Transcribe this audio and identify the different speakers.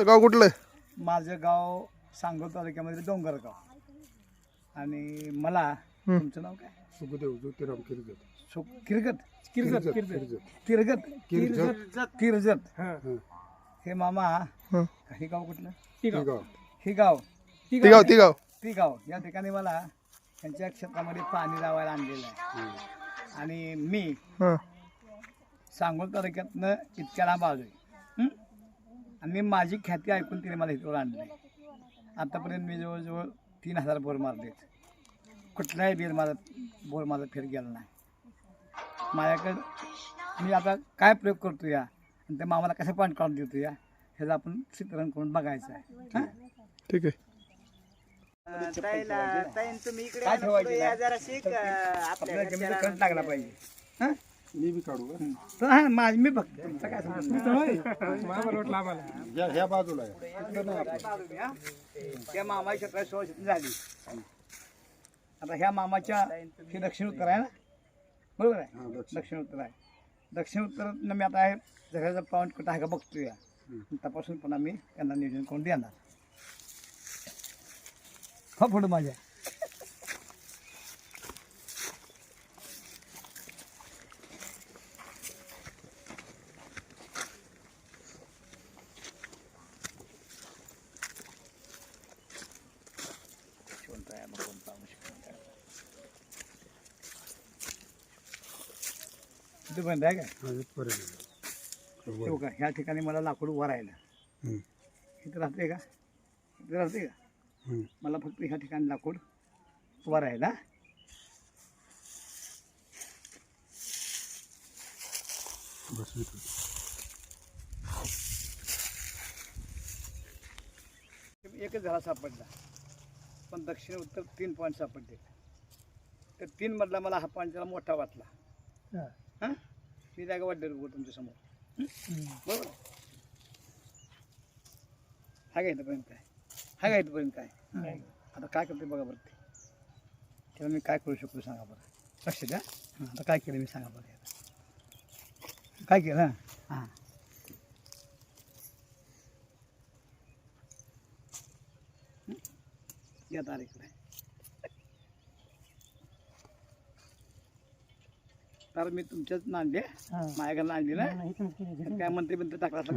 Speaker 1: गाव कुठलं?
Speaker 2: माझं गाव सांगोल तालुक्यामध्ये डोंगरगाव. आणि मला तुमचं नाव काय?
Speaker 3: सुखदेव ज्योतिराम किरगत.
Speaker 2: किरगत
Speaker 3: किरगत
Speaker 2: किरगत
Speaker 3: किरगत
Speaker 2: किरजत. हे मामा हे गाव कुठलं?
Speaker 3: गाव
Speaker 2: हे गाव
Speaker 1: ती गाव
Speaker 2: या ठिकाणी मला त्यांच्या क्षेत्रामध्ये पाणी लावायला आणलेलं आहे. आणि मी सांगोल तालुक्यातनं इतक्या लांब आलोय. आणि माझी ख्याती ऐकून तिने मला इथवर आणलं. आतापर्यंत मी जवळजवळ 3000 बोर मारलेत. कुठलाही बोर माझा फेर गेला नाही. माझ्याकडं मी आता काय प्रयोग करतो या आणि त्या मामाला कसं पॉईंट काढून देतो या ह्याचं आपण चित्रण करून बघायचं आहे.
Speaker 1: ठीक आहे.
Speaker 2: काय ठेवायचं आपल्याला जमिनीला करंट लागला पाहिजे. हां
Speaker 3: मी बी काढू
Speaker 2: मी बघतो तुमचं काय सांगतो.
Speaker 3: ह्या बाजूला
Speaker 2: त्या मामाची 17 झाली. आता ह्या मामाच्या हे दक्षिण उत्तर आहे ना, बरोबर आहे? दक्षिण उत्तर आहे. दक्षिण उत्तरातनं मी आता जगाचा पॉईंट कुठं आहे का बघतो या तपासून पण आम्ही त्यांना नियोजन करून देणार. हा फोटो माझ्या किती पर्यंत आहे काय? का ह्या ठिकाणी मला लाकूड वरायला इथं राहते का? इथं राहते का? मला फक्त ह्या ठिकाणी लाकूड वरायला. एकच झाला सापडला, पण दक्षिण उत्तर 3 पॉईंट सापडले. तर 3 मधला मला हा पॉईंट जरा मोठा वाटला. हां मी जागा वाटले तुमच्या समोर, बरोबर. हा काय इथंपर्यंत काय? हा काय इथंपर्यंत काय? आता काय करते बघा बरं. तेव्हा मी काय करू शकतो सांगा बरं. लक्ष द्या. आता काय केलं मी सांगा बरं. काय केलं? हां या तारीखला तर मी तुमच्याच नांदले माझ्याकडे आणली ना. काय म्हणते टाकला असं